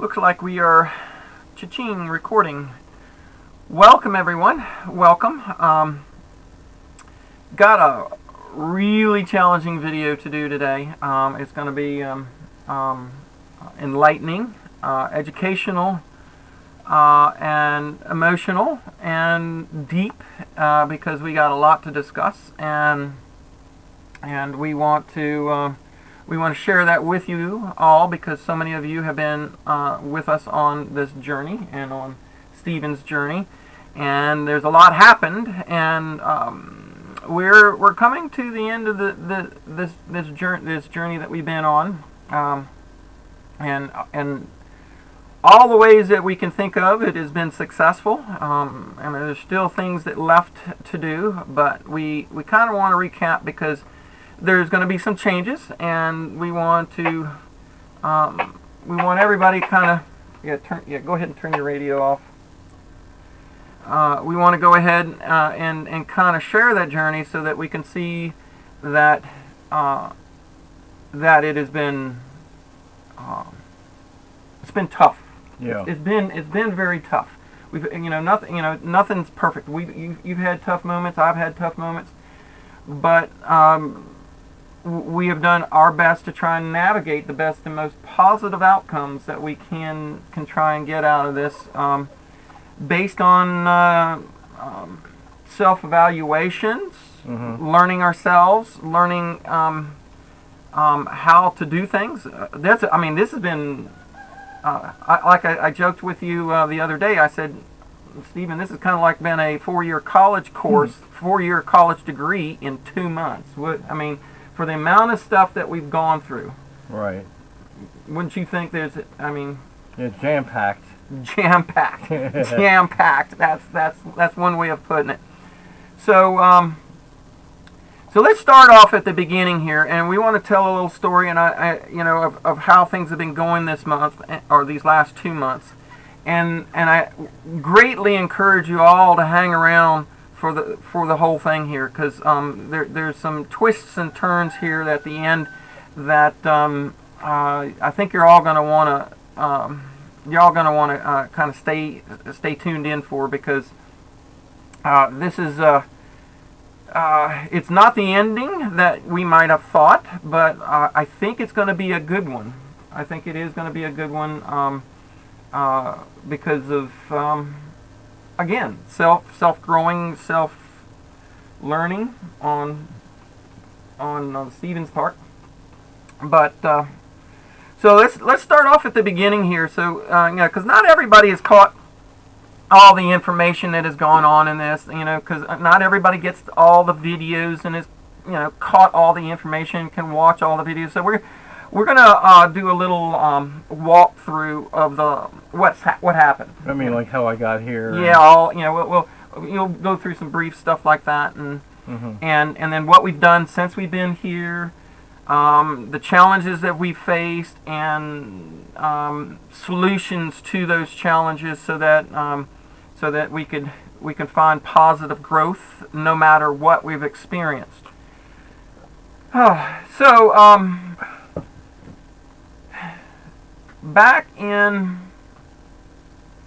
Looks like we are cha-ching recording. Welcome everyone. Welcome. Got a really challenging video to do today. It's going to be enlightening, educational, and emotional, and deep, because we got a lot to discuss, and we want to share that with you all, because so many of you have been with us on this journey and on Stephen's journey, and there's a lot happened, and we're coming to the end of this journey that we've been on, and all the ways that we can think of, it has been successful. And there's still things that left to do, but we kind of want to recap, because there's going to be some changes, and we want everybody kind of go ahead and turn your radio off. We want to go ahead and kind of share that journey, so that we can see that that it has been it's been tough. Yeah. It's been very tough. We've nothing's perfect. You've had tough moments. I've had tough moments, but we have done our best to try and navigate the best and most positive outcomes that we can try and get out of this, based on self-evaluations, learning ourselves, learning how to do things. This has been, I joked with you the other day. I said, Stephen, this has kind of like been a 4-year college course, 4-year college degree in 2 months. For the amount of stuff that we've gone through. Right. Wouldn't you think there's, It's jam-packed. Jam-packed. Jam-packed. That's one way of putting it. So let's start off at the beginning here, and we want to tell a little story, and of how things have been going this month, or these last 2 months, and I greatly encourage you all to hang around for the whole thing here, because there's some twists and turns here at the end that I think you're all going to want to kind of stay tuned in for, because this is it's not the ending that we might have thought, but I think it's going to be a good one. I think it is going to be a good one, because of again, self-growing, self-learning on Stephen's part. But so let's start off at the beginning here. So because not everybody has caught all the information that has gone on in this. Because not everybody gets all the videos and has caught all the information, can watch all the videos. So we're gonna do a little walkthrough of what happened. Like how I got here. Yeah, you'll go through some brief stuff like that, and then what we've done since we've been here, the challenges that we've faced, and solutions to those challenges, so that we can find positive growth no matter what we've experienced. Back in,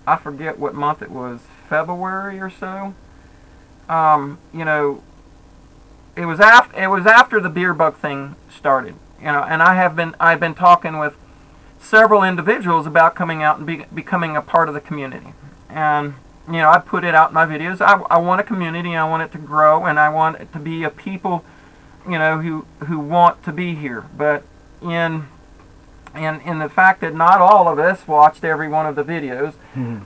I forget what month it was, February or so. It was after the beer bug thing started. And I've been talking with several individuals about coming out and becoming a part of the community. And I put it out in my videos. I want a community. I want it to grow, and I want it to be a people, who want to be here. But in the fact that not all of us watched every one of the videos.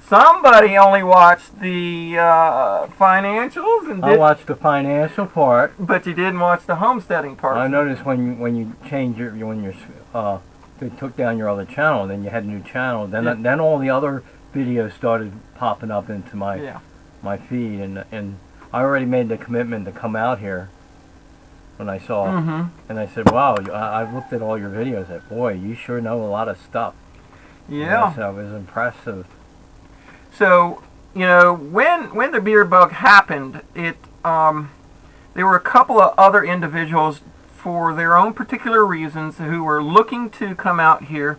Somebody only watched the financials, and I watched the financial part, but you didn't watch the homesteading part. I noticed when you changed they took down your other channel, then you had a new channel. Then all the other videos started popping up into my feed, and I already made the commitment to come out here when I saw it. And I said, wow, I looked at all your videos. I said, boy, you sure know a lot of stuff. Yeah. So it was impressive. So, when the beer bug happened, there were a couple of other individuals, for their own particular reasons, who were looking to come out here.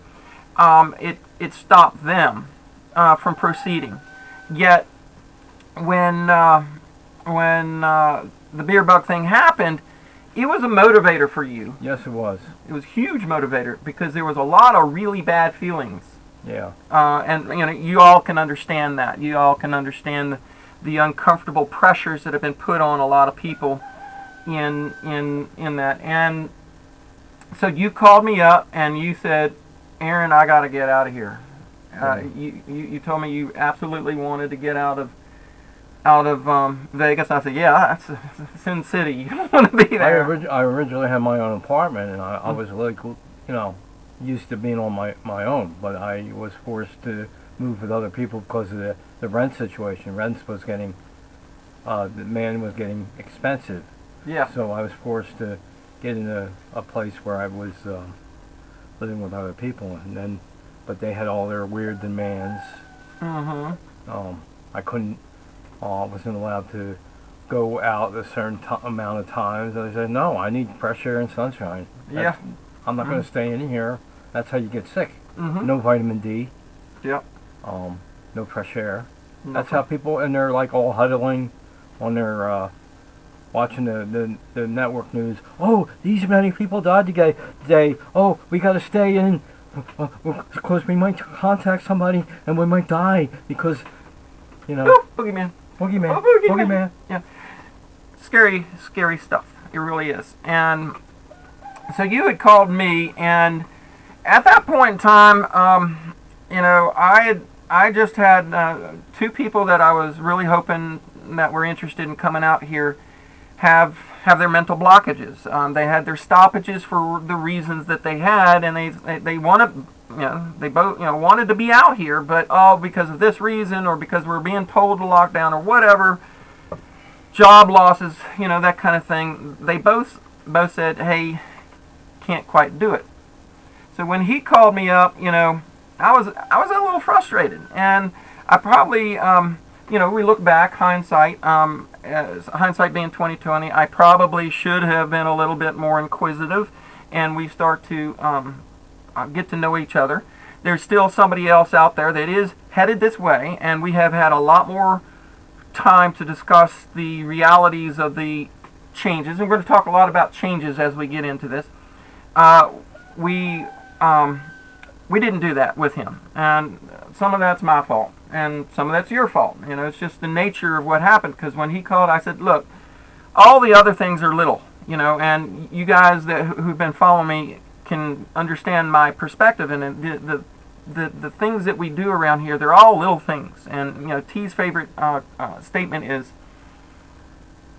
It it stopped them from proceeding. Yet when the beer bug thing happened, it was a motivator for you. Yes, it was. It was a huge motivator because there was a lot of really bad feelings. Yeah. And you all can understand that. You all can understand the uncomfortable pressures that have been put on a lot of people in that. And so you called me up and you said, Erin, I got to get out of here. You told me you absolutely wanted to get out of Vegas. I said, yeah, that's Sin City. You don't want to be there. I originally had my own apartment, and I was really used to being on my own, but I was forced to move with other people because of the rent situation. Rent was getting, the man was getting expensive. Yeah. So I was forced to get in a place where I was living with other people, but they had all their weird demands. Mm-hmm. I couldn't, wasn't allowed to go out a certain amount of times. I said, no, I need fresh air and sunshine. Yeah. I'm not going to stay in here. That's how you get sick. Mm-hmm. No vitamin D. Yep. No fresh air. That's how people, and they're like all huddling on their, watching the network news. Oh, these many people died today. Oh, we got to stay in because we might contact somebody and we might die because, Boogeyman. Boogeyman. Yeah. Scary stuff. It really is. And so you had called me, and at that point in time, I just had two people that I was really hoping that were interested in coming out here have their mental blockages. They had their stoppages for the reasons that they had, and they wanted, they both wanted to be out here, but because of this reason or because we're being told to lock down or whatever, job losses, that kind of thing. They both said, hey, can't quite do it. So when he called me up, I was a little frustrated, and I probably, we look back, hindsight being 2020, I probably should have been a little bit more inquisitive, and we start to get to know each other. There's still somebody else out there that is headed this way, and we have had a lot more time to discuss the realities of the changes, and we're going to talk a lot about changes as we get into this. We didn't do that with him, and some of that's my fault, and some of that's your fault. It's just the nature of what happened, because when he called, I said, look, all the other things are little, and you guys who've been following me can understand my perspective, and the things that we do around here, they're all little things. And T's favorite statement is,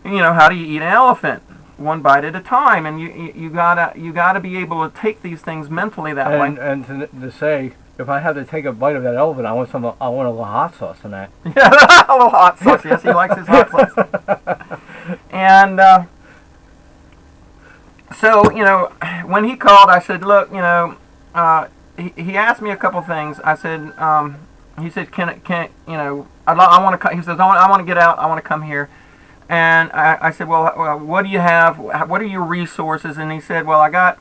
how do you eat an elephant? One bite at a time, and you gotta be able to take these things mentally that way. And to say, if I had to take a bite of that elephant, I want a little hot sauce in that. Yeah, a little hot sauce. Yes, he likes his hot sauce. And so when he called, I said, look, he asked me a couple things. I said, he said, I want to. He says, I want to get out. I want to come here. And I said, well, what do you have? What are your resources? And he said, well, I got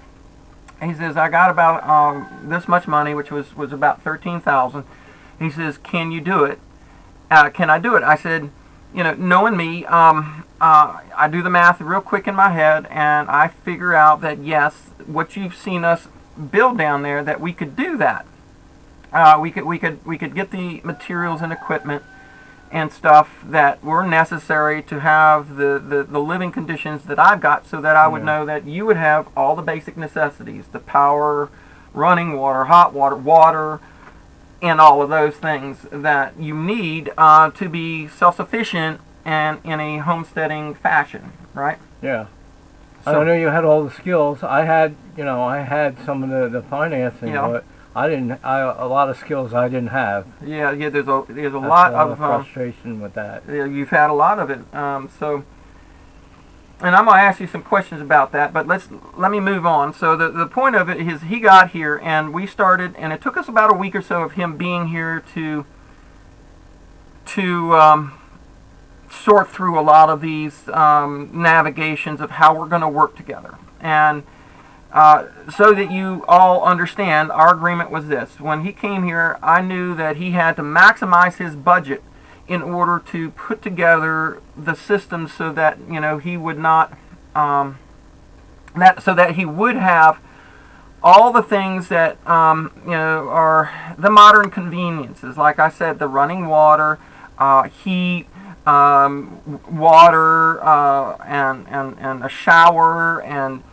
about this much money, which was about $13,000. He says, can you do it? Can I do it? I said, knowing me, I do the math real quick in my head, and I figure out that yes, what you've seen us build down there, that we could do that. We could get the materials and equipment and stuff that were necessary to have the living conditions that I've got, so that I would know that you would have all the basic necessities, the power, running water, hot water, and all of those things that you need to be self-sufficient and in a homesteading fashion, right? Yeah. So, I know you had all the skills. I had some of the financing, but I didn't. A lot of skills I didn't have. Yeah. There's a lot of frustration with that. Yeah, you've had a lot of it. So, and I'm gonna ask you some questions about that, but let me move on. So the point of it is, he got here and we started, and it took us about a week or so of him being here to sort through a lot of these navigations of how we're going to work together. And so that you all understand, our agreement was this. When he came here, I knew that he had to maximize his budget in order to put together the system so that, he would not, so that he would have all the things that, are the modern conveniences. Like I said, the running water, heat, water, and a shower, and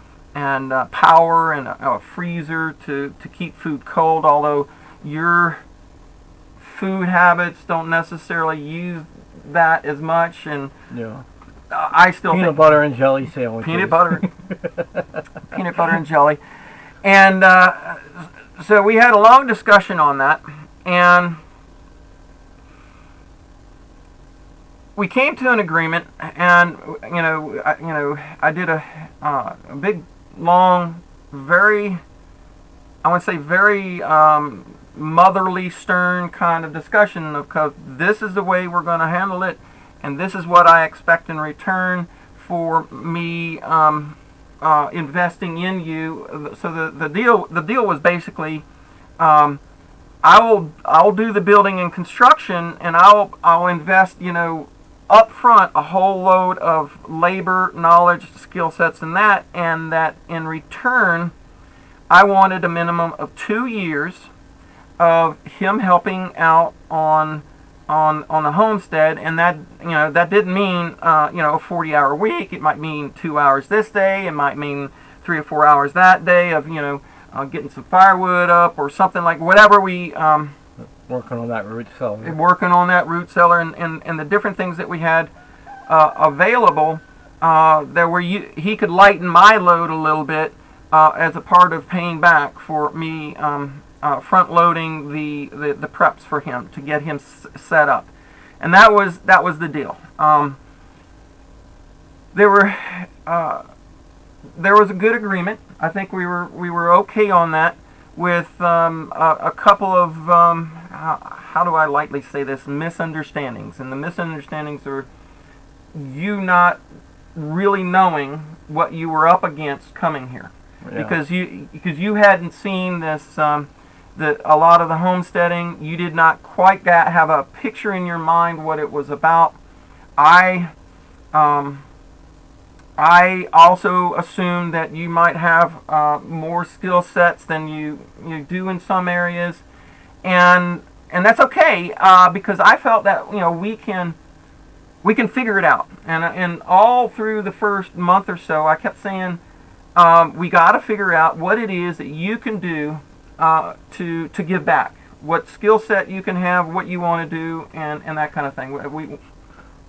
power, and a freezer to keep food cold, although your food habits don't necessarily use that as much. And yeah, I still peanut butter and jelly sandwiches. Peanut butter and jelly. And so we had a long discussion on that, and we came to an agreement. And I did a big, long, very, I want to say very motherly, stern kind of discussion of, because this is the way we're going to handle it, and this is what I expect in return for me investing in you. So the deal was basically, I'll do the building and construction, and I'll invest up front a whole load of labor, knowledge, skill sets, and that in return I wanted a minimum of 2 years of him helping out on the homestead. And that that didn't mean a 40-hour week. It might mean 2 hours this day. It might mean 3 or 4 hours that day of getting some firewood up or something, like whatever we working on that root cellar. Working on that root cellar, and the different things that we had available. He could lighten my load a little bit as a part of paying back for me front loading the preps for him to get him set up, and that was the deal. There was a good agreement. I think we were okay on that, with a couple of how do I lightly say this, misunderstandings. And the misunderstandings are you not really knowing what you were up against coming here. Yeah. because you hadn't seen this a lot of the homesteading. You did not quite have a picture in your mind what it was about. I also assumed that you might have more skill sets than you do in some areas, and that's okay, because I felt that we can figure it out. And all through the first month or so, I kept saying, we got to figure out what it is that you can do to give back, what skill set you can have, what you want to do, and that kind of thing.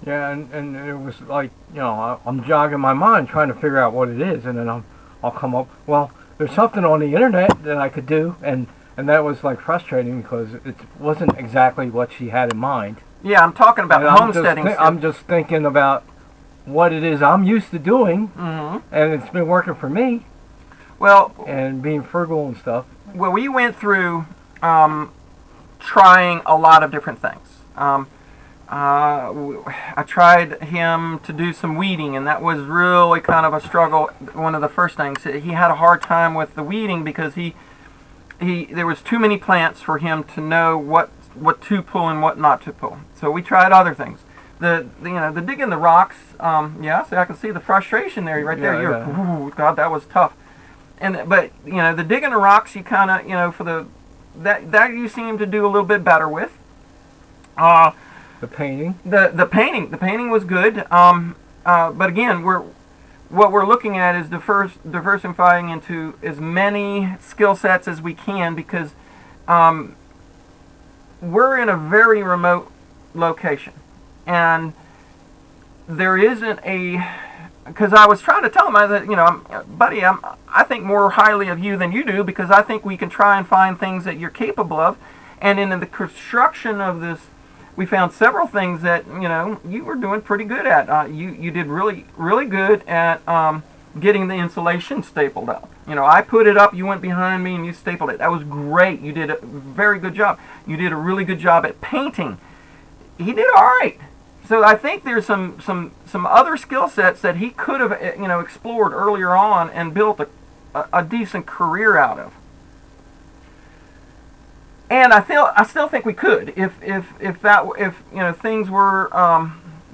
Yeah, and it was like, I'm jogging my mind trying to figure out what it is, and then I'll come up, well, there's something on the internet that I could do, and that was like frustrating because it wasn't exactly what she had in mind. Yeah, I'm talking about the homesteading stuff. I'm just thinking about what it is I'm used to doing, and it's been working for me. Well, and being frugal and stuff. Well, we went through trying a lot of different things. I tried him to do some weeding, and that was really kind of a struggle. One of the first things, he had a hard time with the weeding because there was too many plants for him to know what to pull and what not to pull. So we tried other things. The digging the rocks. Yeah, so I can see the frustration there, right there. Ooh, God, that was tough. But the digging the rocks, you kind of for that you seem to do a little bit better with. The painting. The painting was good. But again, what we're looking at is diversifying into as many skill sets as we can, because we're in a very remote location, and there isn't because I was trying to tell him that, buddy, I think more highly of you than you do, because I think we can try and find things that you're capable of, and in the construction of this, we found several things that you were doing pretty good at. You did really, really good at getting the insulation stapled up. I put it up, you went behind me and you stapled it. That was great. You did a very good job. You did a really good job at painting. He did all right. So I think there's some other skill sets that he could have explored earlier on and built a decent career out of. And I still think we could if things were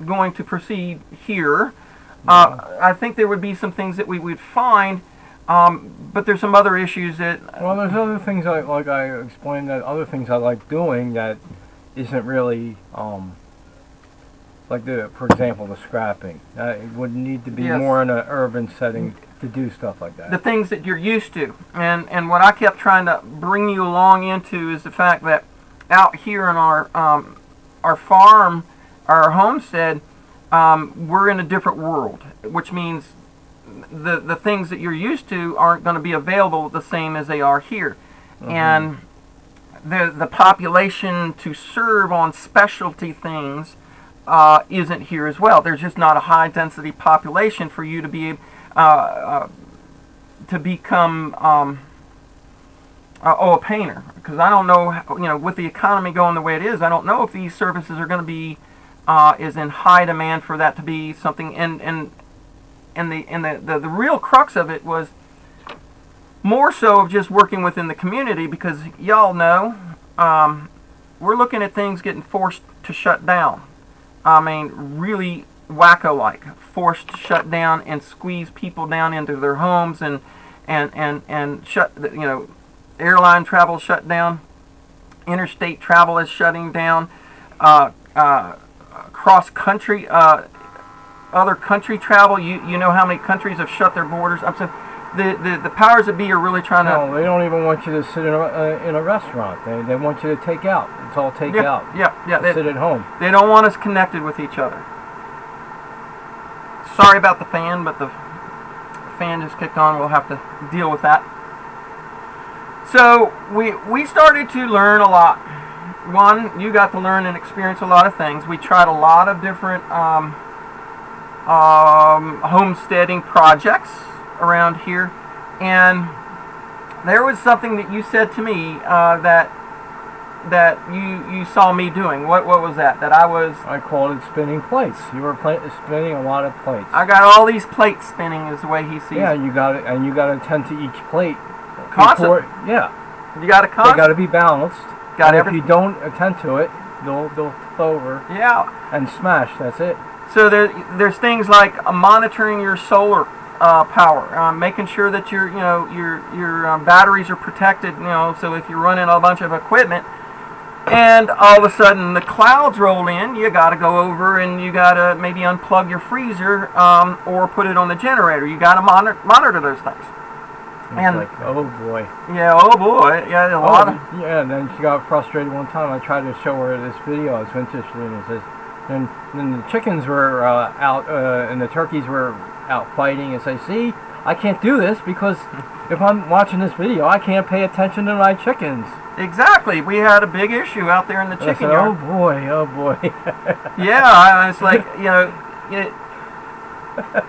going to proceed here. I think there would be some things that we would find, but there's some other issues that. Well, there's other things like I explained, that other things I like doing that isn't really like for example, the scrapping. It would need to be more in an urban setting to do stuff like that. The things that you're used to, and what I kept trying to bring you along into is the fact that out here in our farm, our homestead, we're in a different world, which means the things that you're used to aren't going to be available the same as they are here, and the population to serve on specialty things isn't here as well. There's just not a high density population for you to be to become a painter, because I don't know, with the economy going the way it is, I don't know if these services are going to be is in high demand for that to be something. And the real crux of it was more so of just working within the community, because y'all know we're looking at things getting forced to shut down. I mean, really wacko-like, forced to shut down and squeeze people down into their homes, and shut, airline travel shut down, interstate travel is shutting down, cross country, other country travel. You know how many countries have shut their borders. I'm saying the powers that be are really trying to. No, they don't even want you to sit in a restaurant. They want you to take out. It's all take out. Yeah. They sit at home. They don't want us connected with each other. Sorry about the fan, but the fan just kicked on. We'll have to deal with that. So we started to learn a lot. One, you got to learn and experience a lot of things. We tried a lot of different homesteading projects around here, and there was something that you said to me that you saw me doing. What was that? I called it spinning plates. You were spinning a lot of plates. I got all these plates spinning, is the way he sees it. Yeah, you got it, and you got to attend to each plate. Constant. You got to constant. They got to be balanced. If you don't attend to it, they'll flip over. Yeah. And smash. That's it. So there's things like monitoring your solar power, making sure that your batteries are protected. So if you're running a bunch of equipment, and all of a sudden the clouds roll in, you got to go over and you got to maybe unplug your freezer or put it on the generator. You got to monitor those things. And like, oh boy. Yeah, oh boy. Yeah, a lot of. Yeah, and then she got frustrated one time. I tried to show her this video I was interested in. It says, and then the chickens were out, and the turkeys were out fighting. And say, see, I can't do this because if I'm watching this video, I can't pay attention to my chickens. Exactly. We had a big issue out there in the chicken yard. Oh boy. Yeah, it's like,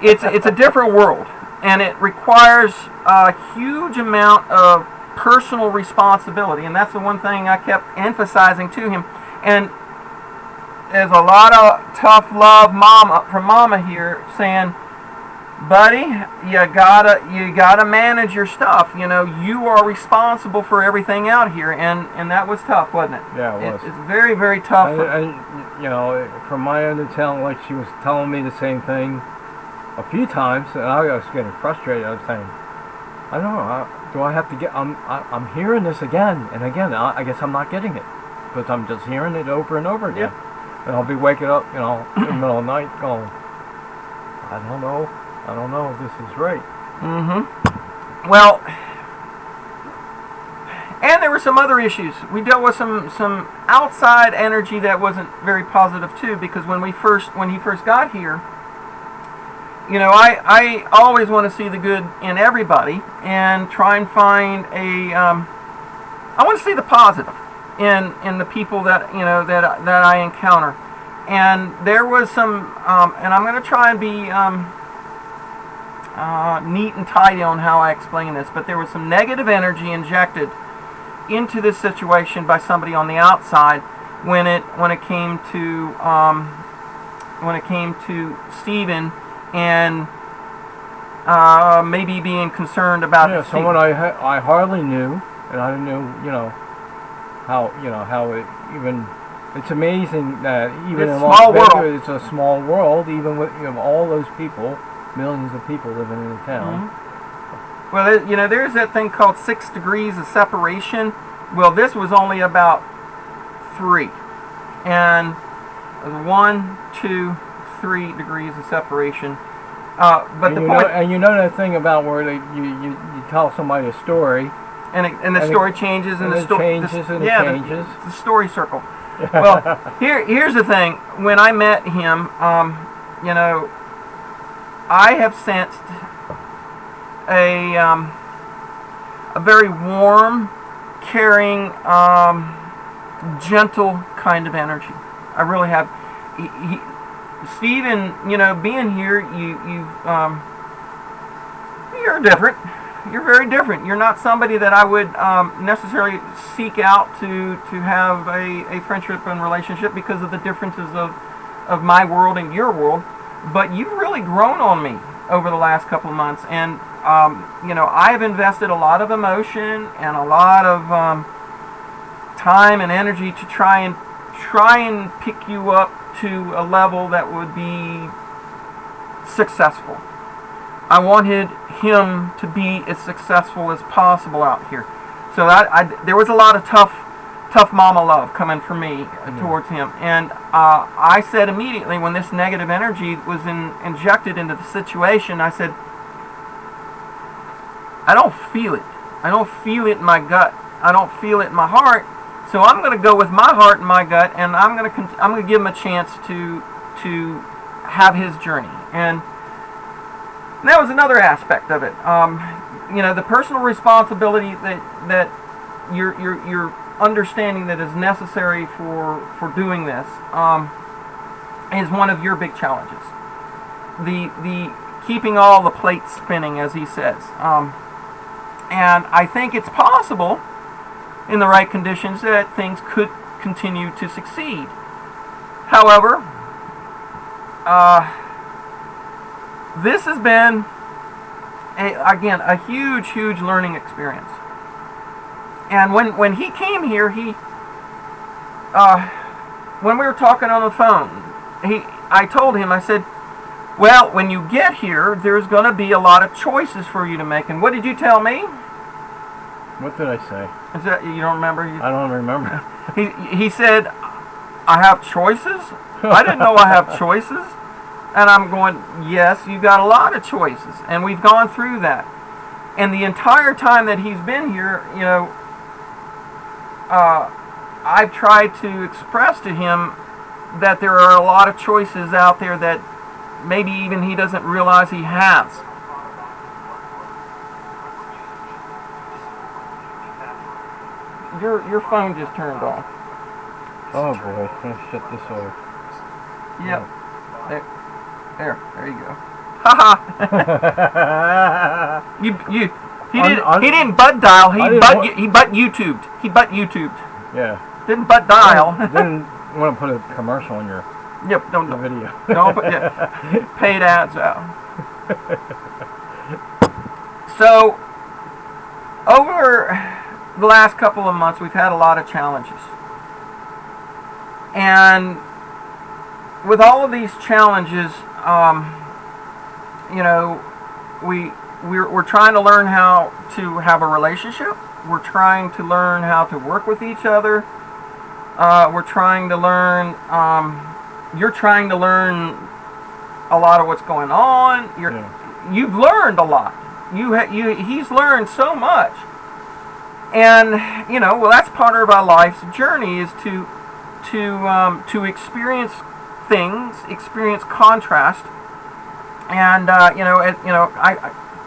it's a different world, and it requires a huge amount of personal responsibility, and that's the one thing I kept emphasizing to him. And there's a lot of tough love from Mama here saying, buddy, you gotta manage your stuff. You are responsible for everything out here, and that was tough, wasn't it? Yeah, it was. It's very, very tough. And from my end of town, like she was telling me the same thing a few times, and I was getting frustrated. I was saying, I don't know, do I have to get? I'm hearing this again and again. I guess I'm not getting it because I'm just hearing it over and over again. Yeah. And I'll be waking up, in the middle of the night, going, I don't know if this is right. Mm-hmm. Well, and there were some other issues. We dealt with some outside energy that wasn't very positive too, because when he first got here, I always want to see the good in everybody and try and find I want to see the positive in the people that I encounter. And there was some, and I'm going to try and be neat and tidy on how I explain this, but there was some negative energy injected into this situation by somebody on the outside when it came to Stephen and maybe being concerned about. Yeah, someone I hardly knew, and I knew, how it even. It's amazing that even in Las Vegas, it's a small world, even with all those people, millions of people living in the town. Mm-hmm. Well, there's that thing called 6 degrees of separation. Well, this was only about 3, and 1, 2, 3 degrees of separation. But and the point, and that thing about where you tell somebody a story, and the story changes, and it changes. The story circle. Well, here's the thing. When I met him, I have sensed a very warm, caring, gentle kind of energy. I really have. Stephen, being here, you're different. You're very different. You're not somebody that I would necessarily seek out to have a friendship and relationship because of the differences of my world and your world. But you've really grown on me over the last couple of months, and I've invested a lot of emotion and a lot of time and energy to try and pick you up to a level that would be successful. I wanted him to be as successful as possible out here. So there was a lot of tough mama love coming from me towards him. And I said immediately when this negative energy was injected into the situation, I said, I don't feel it. I don't feel it in my gut. I don't feel it in my heart. So I'm going to go with my heart and my gut, and I'm going to give him a chance to have his journey. And that was another aspect of it. The personal responsibility that you're understanding that is necessary for doing this is one of your big challenges. The keeping all the plates spinning, as he says. And I think it's possible, in the right conditions, that things could continue to succeed. However, this has been, a huge learning experience. And when he came here, when we were talking on the phone, I told him, I said, well, when you get here, there's going to be a lot of choices for you to make. And what did you tell me? What did I say? Is that, you don't remember? I don't remember. He said, I have choices? I didn't know I have choices. And I'm going, yes, you got a lot of choices. And we've gone through that. And the entire time that he's been here, I've tried to express to him that there are a lot of choices out there that maybe even he doesn't realize he has. Your phone just turned off. Oh boy, I'm gonna shut this off. Yep. There you go. Haha. He didn't butt dial. He butt YouTubed. He butt YouTubed. Yeah. Didn't butt dial. Didn't want to put a commercial on your. Yep. Don't the video. Don't put paid ads out. So over the last couple of months, we've had a lot of challenges, and with all of these challenges, we're trying to learn how to have a relationship. We're trying to learn how to work with each other. We're trying to learn. You're trying to learn a lot of what's going on. You've learned a lot. He's learned so much. And that's part of our life's journey, is to experience things, experience contrast, and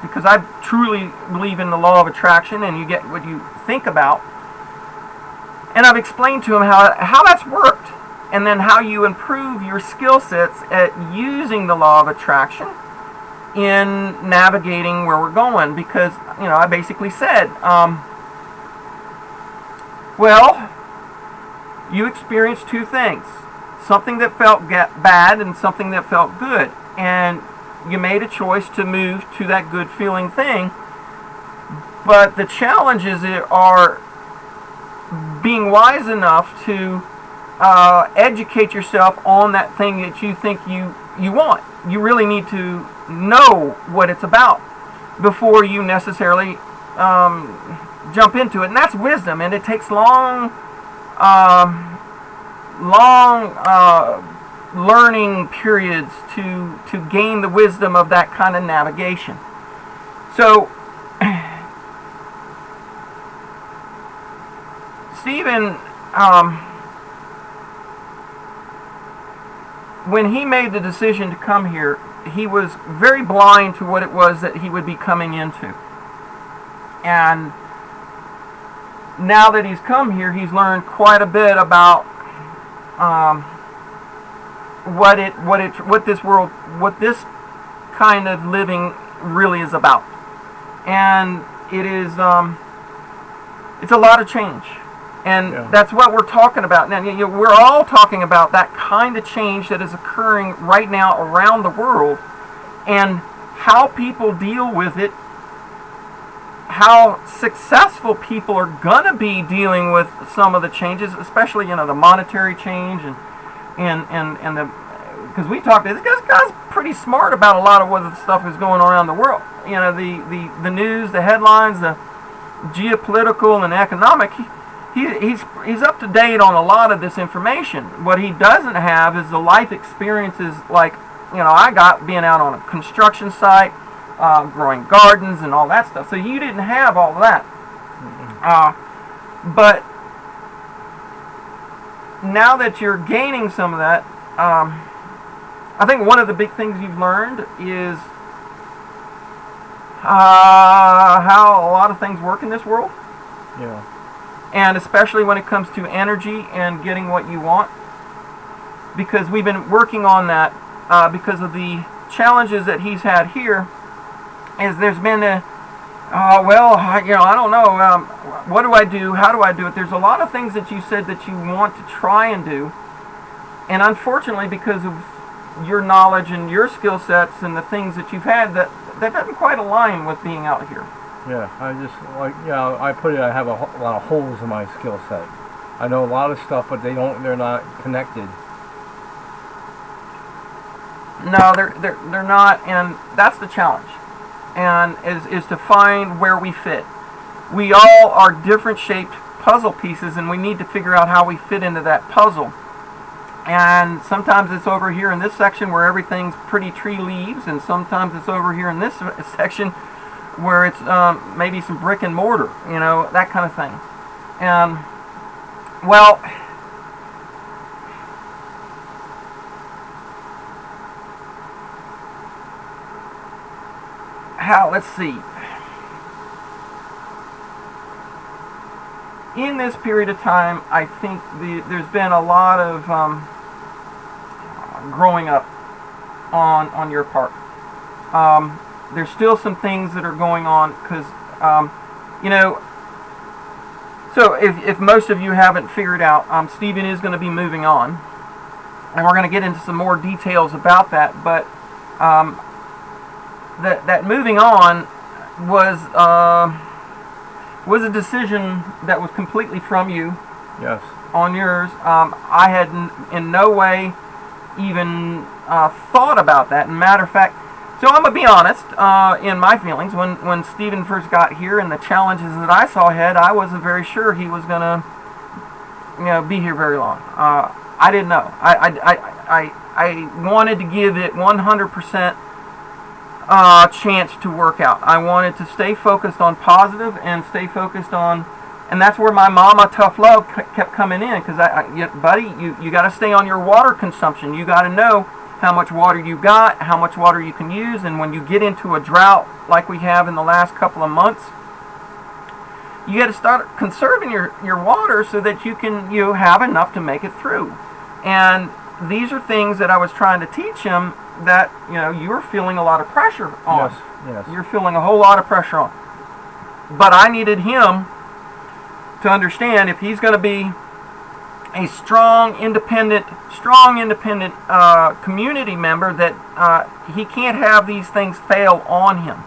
because I truly believe in the law of attraction, and you get what you think about. And I've explained to him how that's worked, and then how you improve your skill sets at using the law of attraction in navigating where we're going. Because I basically said, well, you experienced two things. Something that felt bad and something that felt good. And you made a choice to move to that good feeling thing. But the challenges are being wise enough to educate yourself on that thing that you think you want. You really need to know what it's about before you necessarily jump into it. And that's wisdom, and it takes long learning periods to gain the wisdom of that kind of navigation. So Stephen, when he made the decision to come here, he was very blind to what it was that he would be coming into. And now that he's come here, he's learned quite a bit about what this kind of living really is about. And it is it's a lot of change. And that's what we're talking about now. We're all talking about that kind of change that is occurring right now around the world, and how people deal with it, how successful people are gonna be dealing with some of the changes, especially the monetary change and the, because we talked, this guy's pretty smart about a lot of what the stuff is going on around the world. The news, the headlines, the geopolitical and economic. He's up to date on a lot of this information. What he doesn't have is the life experiences like I got being out on a construction site, growing gardens and all that stuff. So you didn't have all of that. But now that you're gaining some of that, I think one of the big things you've learned is how a lot of things work in this world. Yeah. And especially when it comes to energy and getting what you want. Because we've been working on that because of the challenges that he's had here. Is there's been I don't know, what do I do? How do I do it? There's a lot of things that you said that you want to try and do. And unfortunately, because of your knowledge and your skill sets and the things that you've had, that doesn't quite align with being out here. Yeah, I put it, I have a lot of holes in my skill set. I know a lot of stuff, but they're not connected. No, they're not, and that's the challenge. And is to find where we fit. We all are different shaped puzzle pieces, and we need to figure out how we fit into that puzzle. And sometimes it's over here in this section where everything's pretty tree leaves, and sometimes it's over here in this section where it's maybe some brick and mortar, that kind of thing. And, well, let's see. In this period of time, I think there's been a lot of growing up on your part. There's still some things that are going on because, so if most of you haven't figured out, Stephen is going to be moving on, and we're going to get into some more details about that, but that moving on was a decision that was completely from you. Yes. On yours. I had in no way even thought about that. And matter of fact, so I'm going to be honest in my feelings. When Stephen first got here and the challenges that I saw ahead, I wasn't very sure he was going to be here very long. I didn't know. I wanted to give it 100% chance to work out. I wanted to stay focused on positive and stay focused on, and that's where my mama tough love kept coming in, because buddy, you got to stay on your water consumption. You got to know how much water you got, how much water you can use, and when you get into a drought like we have in the last couple of months, you got to start conserving your water so that you can have enough to make it through. And these are things that I was trying to teach him that you were feeling a lot of pressure on. Yes. You're feeling a whole lot of pressure on. But I needed him to understand if he's going to be a strong, independent community member, that he can't have these things fail on him.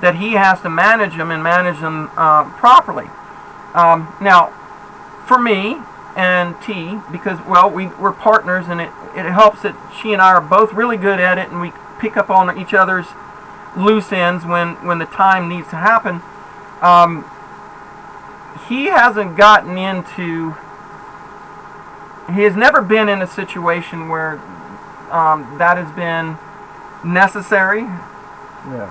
That he has to manage them and manage them properly. Now, for me and T, because, well, we're partners, and it helps that she and I are both really good at it, and we pick up on each other's loose ends when the time needs to happen. He hasn't gotten into... He has never been in a situation where that has been necessary. Yeah.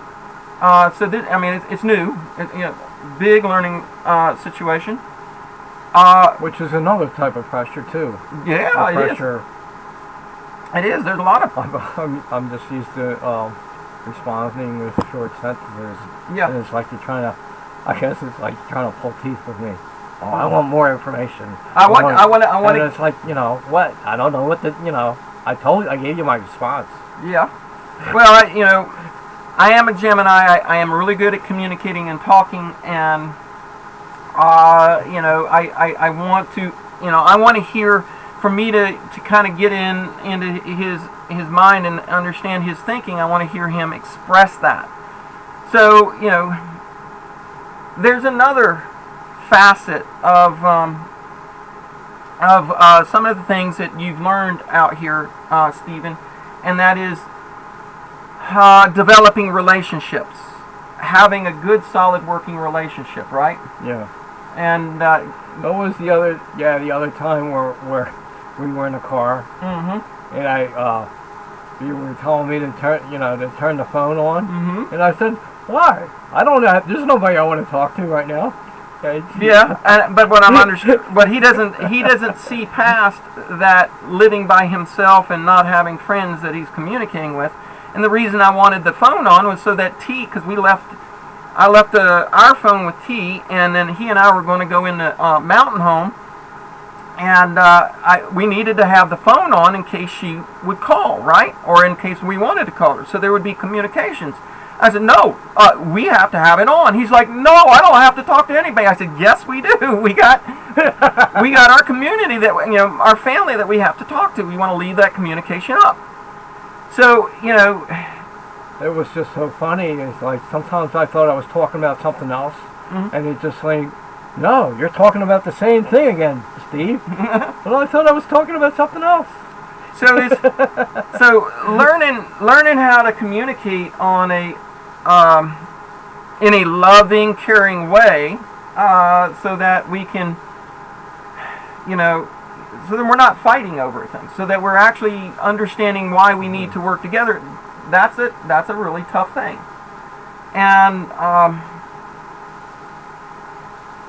So this, I mean, it's new. Big learning situation. Which is another type of pressure too. Yeah, the pressure. It is. There's a lot of. I'm just used to responding with short sentences. Yeah. And it's like you're trying to. I guess it's like trying to pull teeth with me. Oh, I want more information. I want. And it's like, what? I don't know what the. I gave you my response. Yeah. Well, I am a Gemini. I am really good at communicating and talking, and I want to, I want to hear, for me to kind of get into his mind and understand his thinking. I want to hear him express that. So, there's another facet of some of the things that you've learned out here, Stephen, and that is developing relationships, having a good, solid working relationship, right? Yeah. And what was the other time where we were in a car, mm-hmm. and you were telling me to turn the phone on, mm-hmm. and I said, why? I don't know. There's nobody I want to talk to right now. Yeah, but what he doesn't see past that, living by himself and not having friends that he's communicating with. And the reason I wanted the phone on was so that T, because I left our phone with T, and then he and I were going to go into Mountain Home, and we needed to have the phone on in case she would call, right? Or in case we wanted to call her, so there would be communications. I said, no, we have to have it on. He's like, no, I don't have to talk to anybody. I said, yes, we do. We got our community, that our family that we have to talk to. We want to leave that communication up. So, it was just so funny. It's like sometimes I thought I was talking about something else, mm-hmm. and it's just like, no, you're talking about the same thing again, Steve. But I thought I was talking about something else. So learning how to communicate on in a loving, caring way, so that we can, so that we're not fighting over things, so that we're actually understanding why we need to work together. That's a really tough thing. And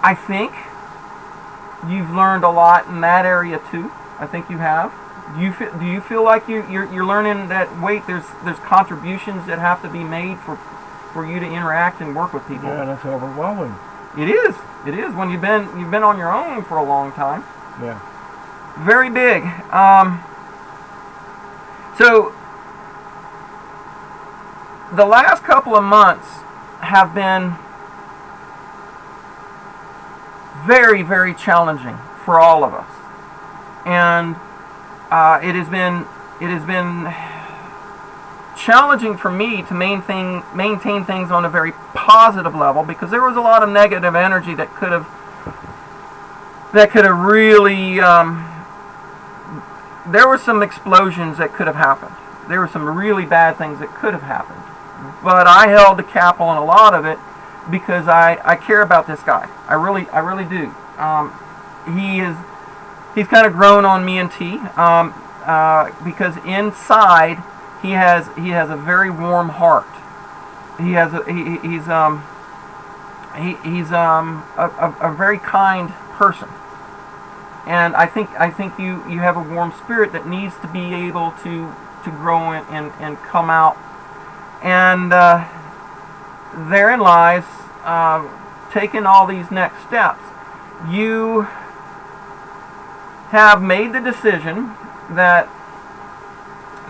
I think you've learned a lot in that area too. I think you have. Do you feel like you're learning that, wait, there's contributions that have to be made for you to interact and work with people? Yeah, that's overwhelming. It is when you've been on your own for a long time. Yeah. Very big. So the last couple of months have been very, very challenging for all of us, and it has been challenging for me to maintain things on a very positive level, because there was a lot of negative energy that could have really there were some explosions that could have happened. There were some really bad things that could have happened, but I held the cap on a lot of it because I care about this guy. I really do. He's kind of grown on me and T, because inside he has a very warm heart. He's a very kind person, and I think you have a warm spirit that needs to be able to grow and come out, and therein lies taking all these next steps. You have made the decision that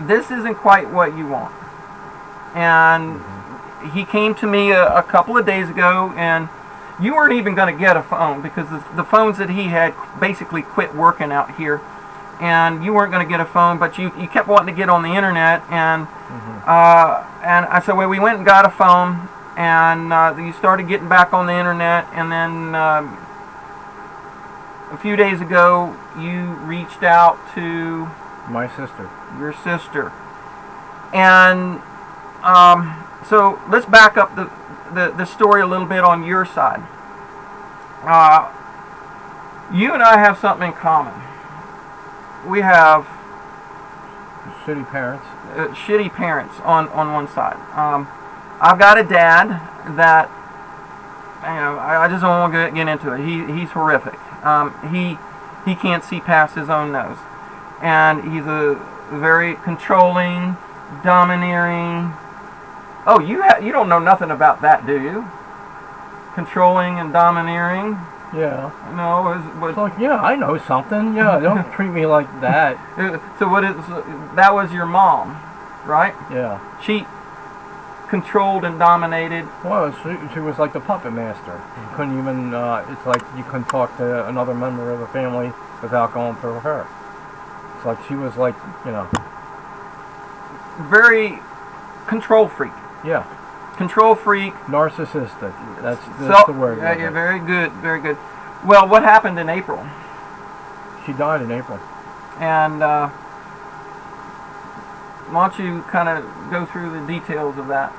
this isn't quite what you want. And he came to me a couple of days ago, and You weren't even going to get a phone because the phones that he had basically quit working out here, and you weren't going to get a phone, but you kept wanting to get on the internet, and and I said, well, we went and got a phone, and you started getting back on the internet, and then a few days ago you reached out to my sister. Your sister, and so let's back up the story a little bit on your side. You and I have something in common. We have shitty parents. Shitty parents on one side. I've got a dad that, I just don't want to get into it. He's horrific. He can't see past his own nose, and he's a very controlling, domineering. Oh, you don't know nothing about that, do you? Controlling and domineering. Yeah. No, it's like, yeah, I know something. Yeah, don't treat me like that. So that was your mom, right? Yeah. She controlled and dominated. Well, she was like the puppet master. You couldn't even, it's like you couldn't talk to another member of the family without going through her. It's like she was like, very control freak. Yeah. Control freak. Narcissistic. That's the word. Yeah, very good, very good. Well, what happened in April? She died in April. And why don't you kind of go through the details of that?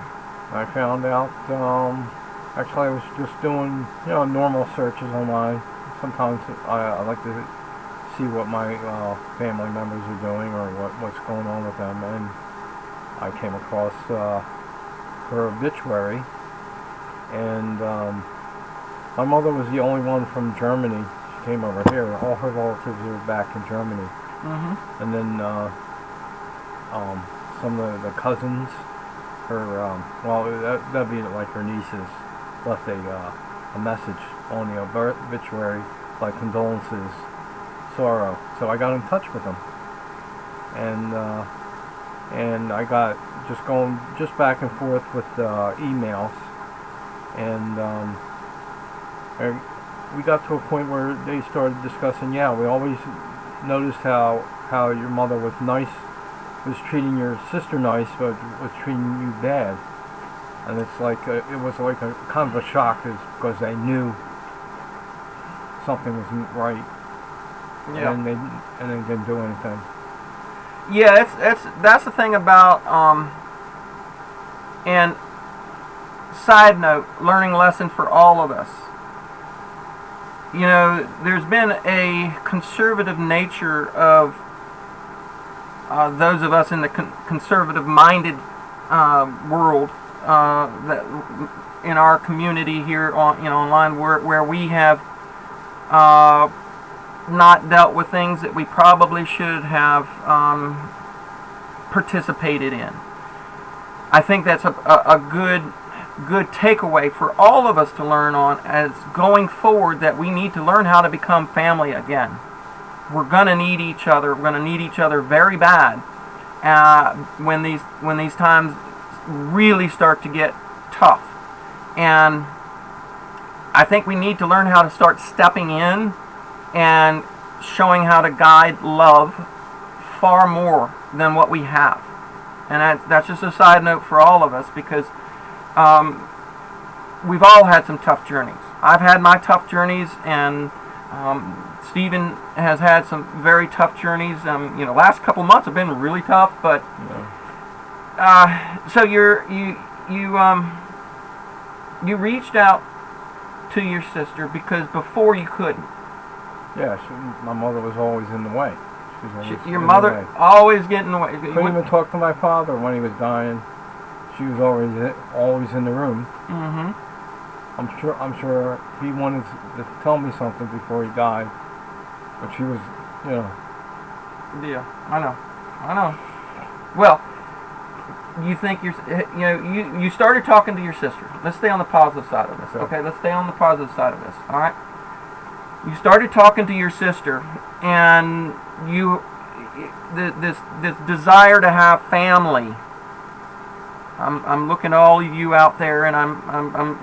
I found out, actually I was just doing, normal searches online. Sometimes I like to see what my family members are doing or what's going on with them, and I came across her obituary, and my mother was the only one from Germany. She came over here. All her relatives are back in Germany. Mm-hmm. And then some of the cousins, that'd be like her nieces, left a message on the obituary, like condolences, sorrow. So I got in touch with them, and I got going back and forth with emails, and we got to a point where they started discussing. Yeah, we always noticed how your mother was treating your sister nice, but was treating you bad, and it's like it was like a kind of a shock, because they knew something wasn't right, and they didn't do anything. Yeah, that's the thing about and side note, learning lesson for all of us. There's been a conservative nature of those of us in the conservative-minded world that in our community here online, where we have not dealt with things that we probably should have participated in. I think that's a good takeaway for all of us to learn on as going forward, that we need to learn how to become family again. We're going to need each other. We're going to need each other very bad when these times really start to get tough. And I think we need to learn how to start stepping in and showing how to guide love far more than what we have. And that's just a side note for all of us, because we've all had some tough journeys. I've had my tough journeys, and Stephen has had some very tough journeys. Last couple months have been really tough, but so you reached out to your sister because before you couldn't. Yeah, my mother was always in the way. Your mother always getting in the way. Couldn't even talk to my father when he was dying. She was always in the room. Mm-hmm. I'm sure he wanted to tell me something before he died, but she was, Yeah, I know. Well, you think you started talking to your sister. Let's stay on the positive side of this. Okay, let's stay on the positive side of this. All right. You started talking to your sister, and this desire to have family. I'm looking at all of you out there, and I'm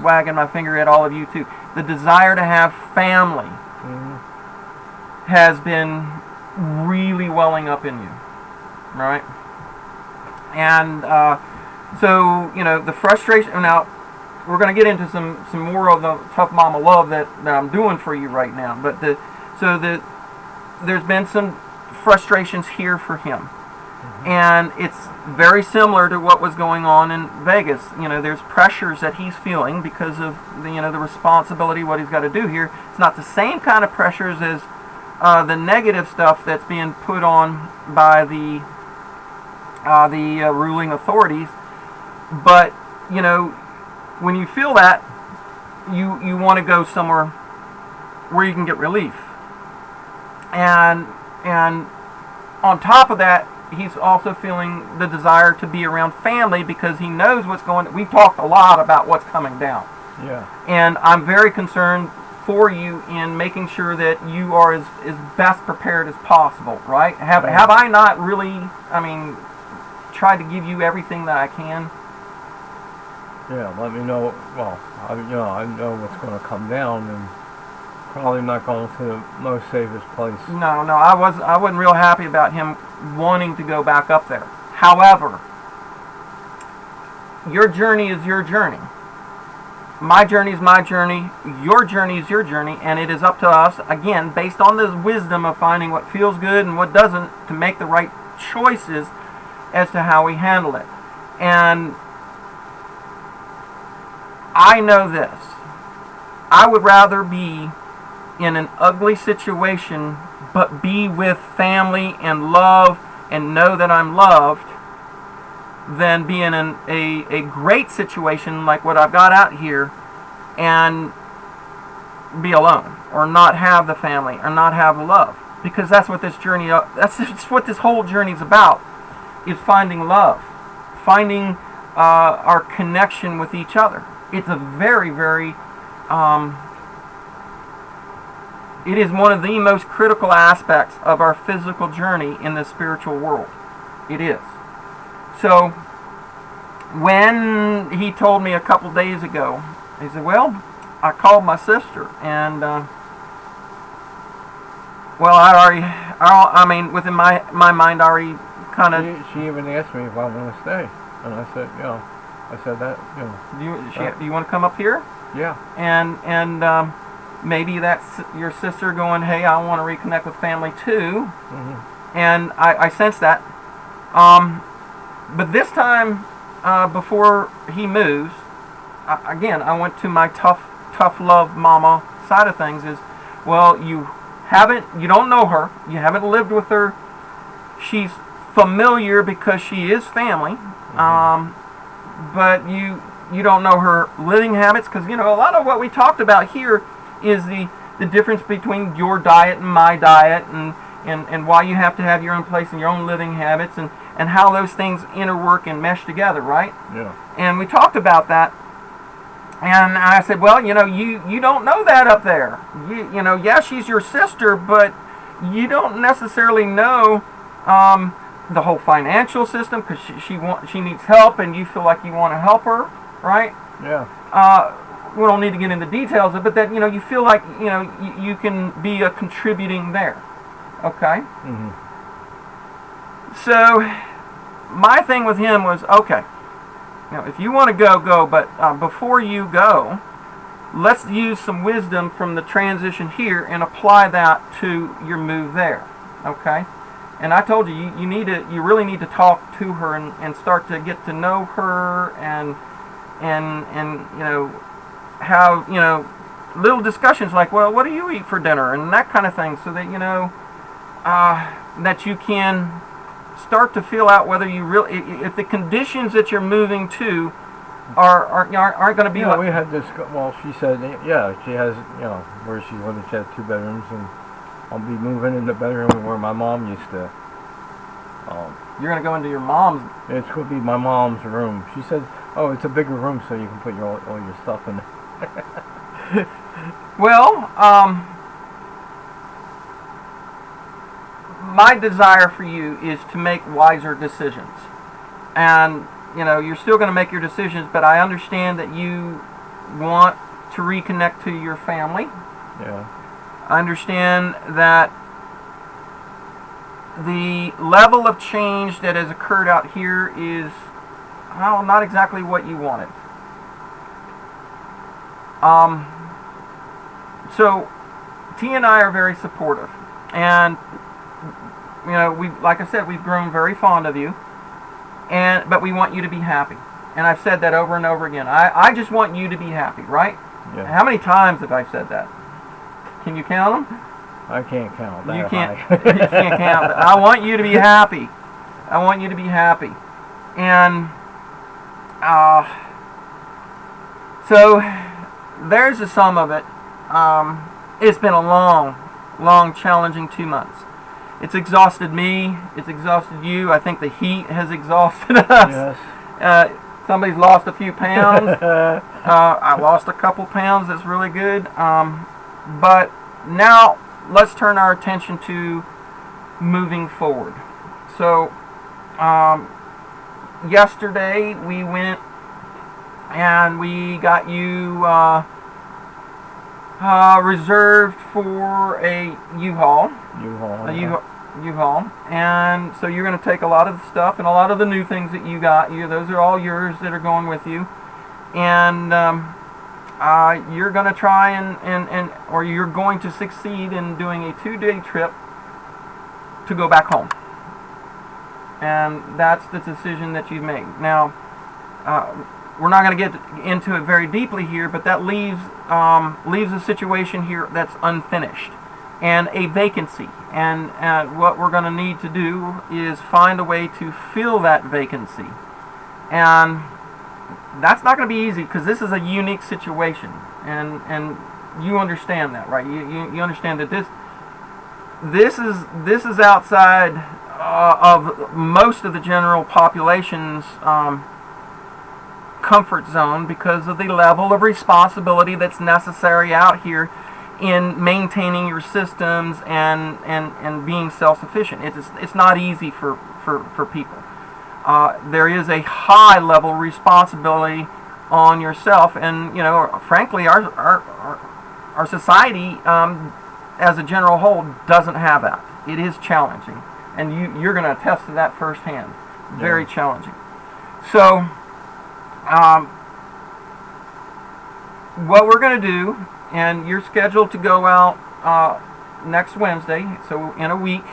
wagging my finger at all of you too. The desire to have family has been really welling up in you, right? And so, the frustration. Now, we're going to get into some more of the tough mama love that I'm doing for you right now. But there's been some frustrations here for him. And it's very similar to what was going on in Vegas. There's pressures that he's feeling because of the responsibility, what he's got to do here. It's not the same kind of pressures as the negative stuff that's being put on by the ruling authorities. But when you feel that, you want to go somewhere where you can get relief. And on top of that, he's also feeling the desire to be around family because he knows what's going on. We've talked a lot about what's coming down. Yeah. And I'm very concerned for you in making sure that you are as best prepared as possible, right? Have I not really, tried to give you everything that I can? Yeah, let me know. Well, I know what's going to come down, and probably not going to the most safest place. No, I wasn't real happy about him wanting to go back up there. However, your journey is your journey. My journey is my journey. Your journey is your journey, and it is up to us, again, based on the wisdom of finding what feels good and what doesn't, to make the right choices as to how we handle it. And I know this. I would rather be in an ugly situation but be with family and love and know that I'm loved than be in a great situation like what I've got out here and be alone or not have the family or not have love. Because that's what this journey, that's what this whole journey is about, is finding love, finding our connection with each other. It's a very, very, it is one of the most critical aspects of our physical journey in the spiritual world. It is. So, when he told me a couple days ago, he said, well, I called my sister, and, within my mind, I already kind of... She even asked me if I want to stay, and I said, that. Do you want to come up here? Yeah. And maybe that's your sister going, hey, I want to reconnect with family too. Mm-hmm. And I sense that. But this time, before he moves, again, I went to my tough love mama side of things. Is, well, you don't know her, you haven't lived with her. She's familiar because she is family. Mm-hmm. But you don't know her living habits, because a lot of what we talked about here is the difference between your diet and my diet, and why you have to have your own place and your own living habits, and how those things interwork and mesh together, right? Yeah. And we talked about that, and I said, well, you don't know that up there. Yeah, she's your sister, but you don't necessarily know the whole financial system, because she needs help, and you feel like you want to help her, right? Yeah. We don't need to get into details of it, but that you feel like you can be a contributing there, okay? Mm-hmm. So my thing with him was, okay, if you want to go, but before you go, let's use some wisdom from the transition here and apply that to your move there, okay? And I told you, you really need to talk to her and start to get to know her and have little discussions like, well, what do you eat for dinner, and that kind of thing, so that that you can start to feel out whether you really, if the conditions that you're moving to aren't going to be. Yeah, we had this. Well, she said, yeah, she has, where she's living, she has 2 bedrooms, and I'll be moving in the bedroom where my mom used to. You're going to go into your mom's. It's going to be my mom's room. She said, oh, it's a bigger room, so you can put all your stuff in it. Well, my desire for you is to make wiser decisions. And, you're still going to make your decisions, but I understand that you want to reconnect to your family. Yeah. I understand that the level of change that has occurred out here is, well, not exactly what you wanted. So T and I are very supportive, and like I said, we've grown very fond of you, but we want you to be happy. And I've said that over and over again. I just want you to be happy, right? Yeah. How many times have I said that? Can you count them? I can't count that. You can't. You can't count. I want you to be happy. I want you to be happy, and so there's the sum of it. It's been a long, challenging 2 months. It's exhausted me. It's exhausted you. I think the heat has exhausted us. Yes. Somebody's lost a few pounds. I lost a couple pounds. That's really good. But now let's turn our attention to moving forward. So yesterday we went and we got you reserved for a U-Haul. U-Haul. And so you're going to take a lot of the stuff and a lot of the new things that you got. Those are all yours that are going with you. And you're going to try or you're going to succeed in doing a 2-day trip to go back home. And that's the decision that you've made. Now, we're not going to get into it very deeply here, but that leaves a situation here that's unfinished and a vacancy. And what we're going to need to do is find a way to fill that vacancy. And that's not going to be easy because this is a unique situation, and you understand that, right? You understand that this is outside of most of the general population's comfort zone because of the level of responsibility that's necessary out here in maintaining your systems and being self-sufficient. It's not easy for people. There is a high level of responsibility on yourself, and frankly, our society as a general whole doesn't have that. It is challenging, and you're going to attest to that firsthand. Very challenging. So what we're going to do, and you're scheduled to go out next Wednesday, so in a week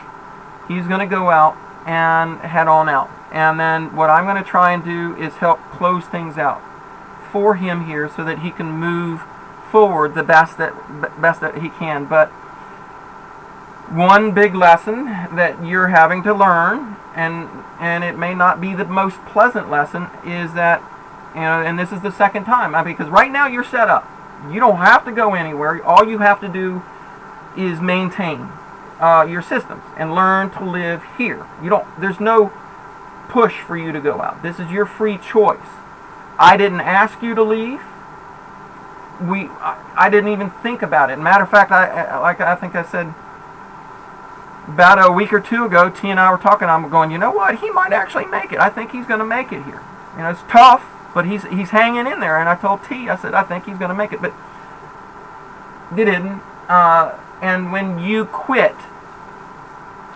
he's going to go out and head on out. And then what I'm going to try and do is help close things out for him here so that he can move forward the best that he can. But one big lesson that you're having to learn, and it may not be the most pleasant lesson, is that, and this is the second time, because right now you're set up. You don't have to go anywhere. All you have to do is maintain your systems and learn to live here. There's no push for you to go out. This is your free choice. I didn't ask you to leave. I didn't even think about it. Matter of fact, I think I said about a week or two ago, T and I were talking. I'm going, you know what? He might actually make it. I think he's going to make it here. It's tough, but he's hanging in there. And I told T, I said, I think he's going to make it, but he didn't. And when you quit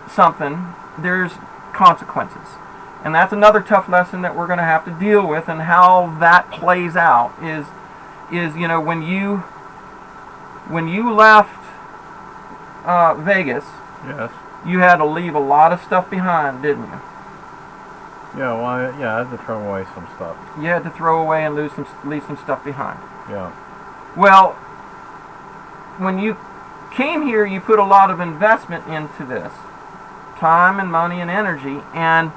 something, there's consequences. And that's another tough lesson that we're going to have to deal with, and how that plays out is when you left Vegas, yes, you had to leave a lot of stuff behind, didn't you? Yeah, well, I had to throw away some stuff. You had to throw away and leave some stuff behind. Yeah. Well, when you came here, you put a lot of investment into this, time and money and energy, and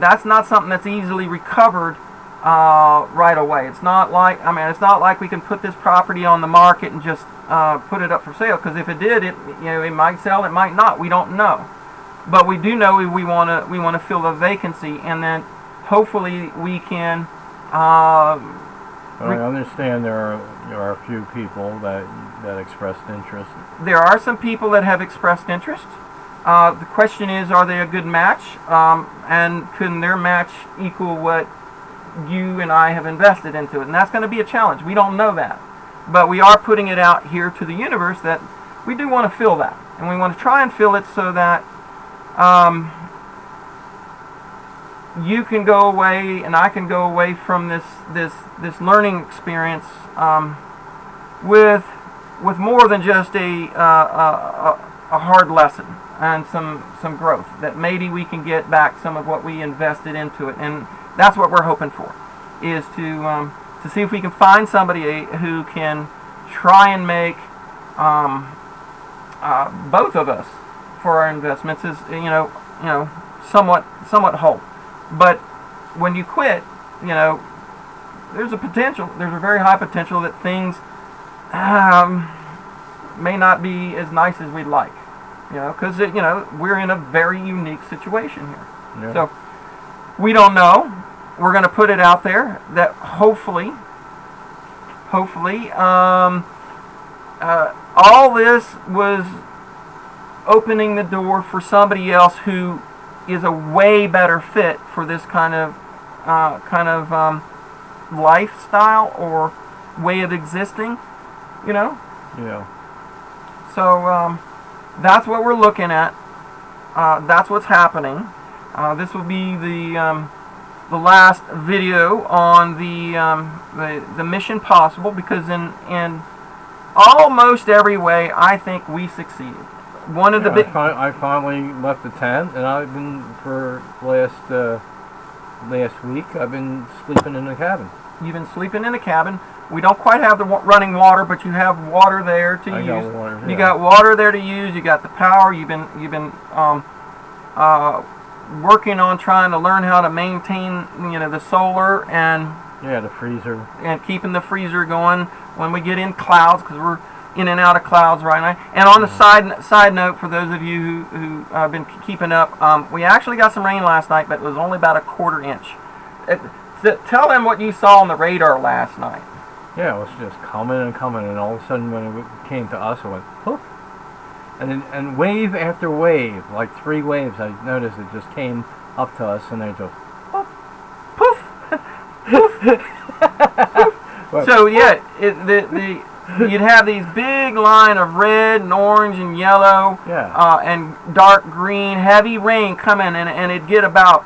that's not something that's easily recovered right away. It's not like we can put this property on the market and just put it up for sale, because if it did, it might sell, it might not. We don't know, but we do know we want to fill the vacancy, and then hopefully we can. I understand there are a few people that expressed interest. There are some people that have expressed interest. The question is, are they a good match? And can their match equal what you and I have invested into it. And that's going to be a challenge. We don't know that. But we are putting it out here to the universe that we do want to fill that. And we want to try and fill it so that you can go away and I can go away from this learning experience with more than just a hard lesson and some growth, that maybe we can get back some of what we invested into it. And that's what we're hoping for, is to see if we can find somebody who can try and make both of us, for our investments, is somewhat whole. But when you quit, there's a very high potential that things may not be as nice as we'd like, because we're in a very unique situation here. Yeah. So we don't know. We're going to put it out there that hopefully, all this was opening the door for somebody else who is a way better fit for this kind of lifestyle or way of existing, Yeah. So that's what we're looking at. That's what's happening. This will be the last video on the Mission Possible, because in almost every way I think we succeeded. One of the big I finally left the tent, and I've been for last week. I've been sleeping in the cabin. You've been sleeping in the cabin. We don't quite have the running water, but you have water there to use. Got water, yeah. You got water there to use. You got the power. You've been working on trying to learn how to maintain the solar and the freezer, and keeping the freezer going when we get in clouds, because we're in and out of clouds right now. And on the side note, for those of you who have been keeping up, we actually got some rain last night, but it was only about a quarter inch. Tell them what you saw on the radar last night. Yeah, it was just coming, and all of a sudden when it came to us, it went poof, and wave after wave, like 3 waves. I noticed it just came up to us, and they just poof, poof, poof. So yeah, you'd have these big line of red and orange and yellow, and dark green, heavy rain coming, and it'd get about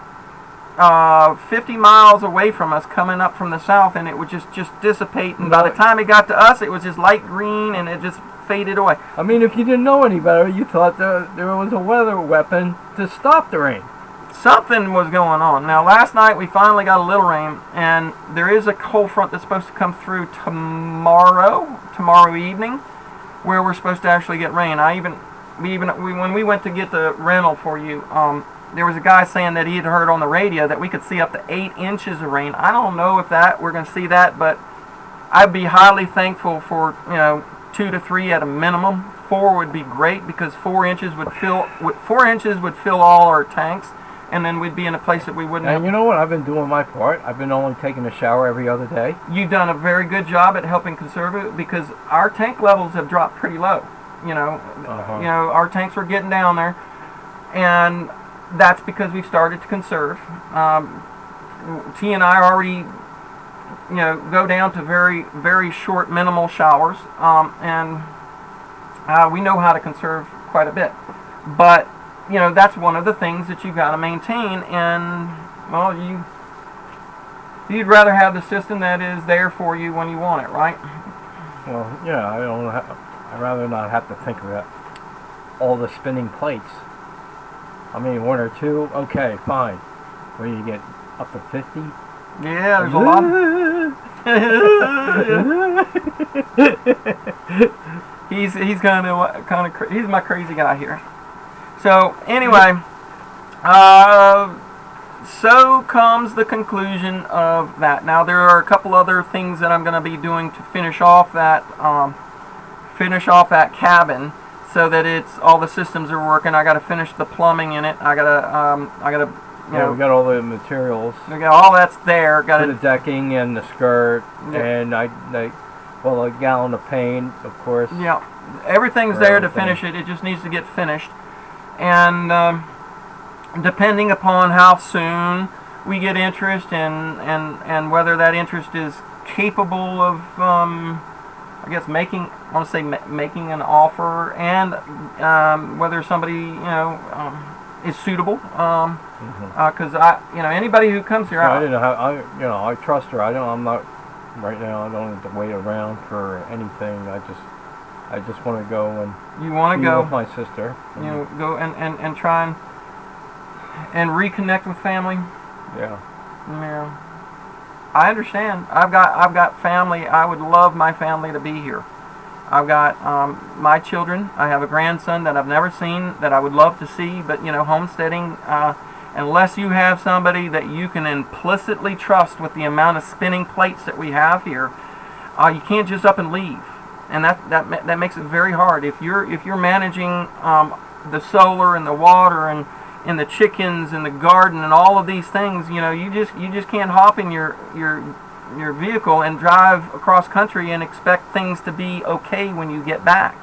50 miles away from us, coming up from the south, and it would just dissipate. And by the time it got to us, it was just light green, and it just faded away. I mean, if you didn't know any better, you thought there was a weather weapon to stop the rain. Something was going on. Now, last night we finally got a little rain, and there is a cold front that's supposed to come through tomorrow evening, where we're supposed to actually get rain. When we went to get the rental for you, there was a guy saying that he had heard on the radio that we could see up to 8 inches of rain. I don't know if we're going to see that, but I'd be highly thankful for 2 to 3 at a minimum. 4 would be great, because 4 inches would fill all our tanks, and then we'd be in a place that we wouldn't. And you know what? I've been doing my part. I've been only taking a shower every other day. You've done a very good job at helping conserve it, because our tank levels have dropped pretty low. Our tanks were getting down there, and that's because we've started to conserve. T and I already, go down to very, very short, minimal showers, and we know how to conserve quite a bit. But that's one of the things that you've got to maintain, and well, you'd rather have the system that is there for you when you want it, right? Well, yeah, I'd rather not have to think about all the spinning plates. I mean, 1 or 2, okay, fine. Where you get up to 50? Yeah, there's a lot. He's he's my crazy guy here. So anyway, so comes the conclusion of that. Now there are a couple other things that I'm going to be doing to finish off that cabin, so that all the systems are working. I got to finish the plumbing in it. I got to. We got all the materials. We got all that's there. Got the decking and the skirt, and a gallon of paint, of course. Yeah, everything's there to finish it. It just needs to get finished, and depending upon how soon we get interest, and whether that interest is capable of, I guess, making an offer, and whether somebody is suitable. Because anybody who comes here, so I didn't know how I trust her. I'm not right now. I don't have to wait around for anything. I just want to go and be with my sister. Go and try and reconnect with family. Yeah. Yeah. I understand. I've got family. I would love my family to be here. I've got my children. I have a grandson that I've never seen that I would love to see. But homesteading, unless you have somebody that you can implicitly trust with the amount of spinning plates that we have here, you can't just up and leave. And that makes it very hard. If you're managing the solar and the water and the chickens and the garden and all of these things, you just can't hop in your vehicle and drive across country and expect things to be okay when you get back.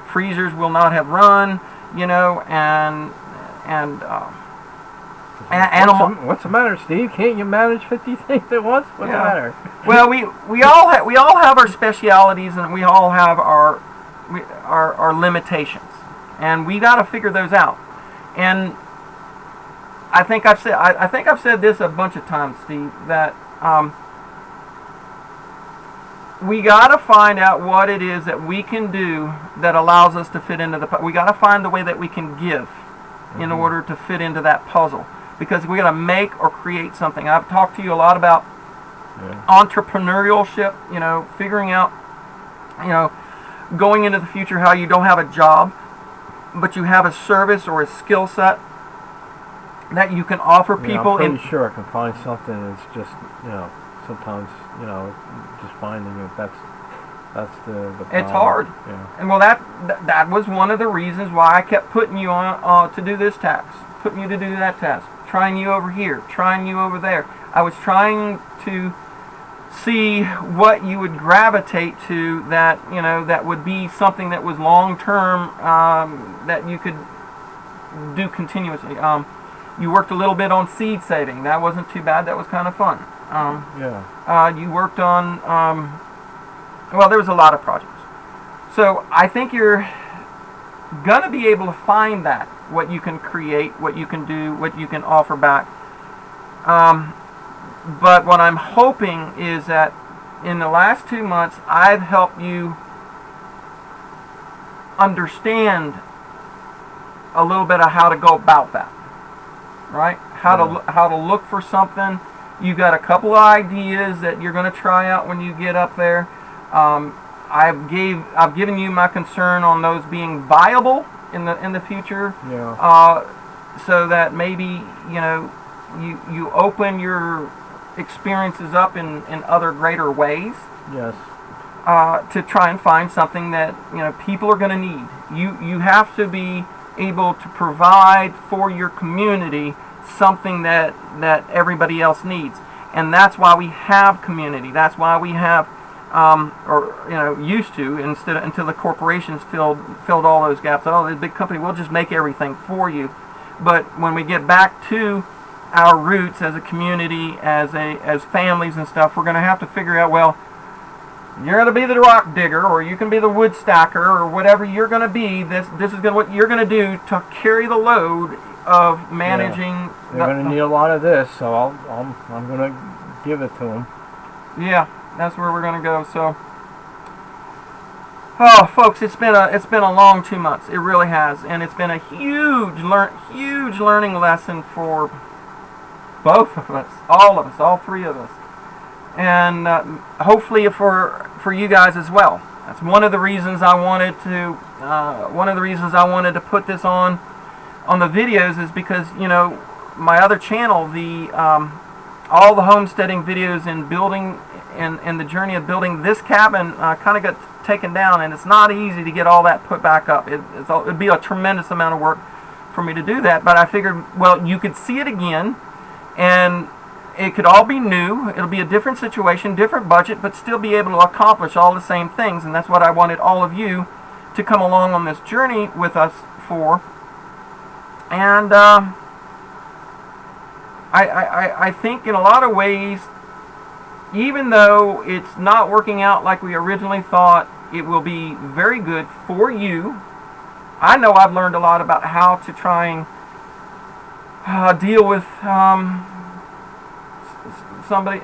Freezers will not have run, and What's the matter, Steve? Can't you manage 50 things at once? What's the matter? Well, we all have our specialities, and we all have our limitations, and we got to figure those out. And I think I've said this a bunch of times, Steve, that we got to find out what it is that we can do that allows us to fit into the. We got to find the way that we can give in order to fit into that puzzle. Because we got to make or create something. I've talked to you a lot about entrepreneurship, figuring out, going into the future how you don't have a job, but you have a service or a skill set that you can offer people. I'm pretty sure I can find something that's just, sometimes, just finding it. That's the problem. It's hard. Yeah. And well, that was one of the reasons why I kept putting you on to do this task, putting you to do that task. Trying you over here, trying you over there. I was trying to see what you would gravitate to that would be something that was long term, that you could do continuously. You worked a little bit on seed saving. That wasn't too bad. That was kind of fun. You worked on, there was a lot of projects. So I think you're going to be able to find that, what you can create, what you can do, what you can offer back. But what I'm hoping is that in the last 2 months, I've helped you understand a little bit of how to go about that, right? How to look for something. You got a couple of ideas that you're going to try out when you get up there. I've given you my concern on those being viable in the future, so that maybe you open your experiences up in other greater ways. Yes. To try and find something that people are going to need. You have to be able to provide for your community something that everybody else needs, and that's why we have community. That's why we have. Used to, until the corporations filled all those gaps. Oh, the big company will just make everything for you. But when we get back to our roots as a community, as families and stuff, we're going to have to figure out, well, you're going to be the rock digger, or you can be the wood stacker, or whatever you're going to be. This is what you're going to do to carry the load of managing. They're going to need a lot of this, so I'm going to give it to them. Yeah. That's where we're going to go. So, folks, it's been a long 2 months. It really has, and it's been a huge learning lesson for both of us, all three of us, and hopefully for you guys as well. That's one of the reasons I wanted to put this on the videos, is because my other channel, all the homesteading videos and building. And the journey of building this cabin kind of got taken down, and it's not easy to get all that put back up. It'd be a tremendous amount of work for me to do that, but I figured, well, you could see it again, and it could all be new. It'll be a different situation, different budget, but still be able to accomplish all the same things, and that's what I wanted all of you to come along on this journey with us for. And I think in a lot of ways, even though it's not working out like we originally thought, it will be very good for you. I know I've learned a lot about how to try and deal with somebody,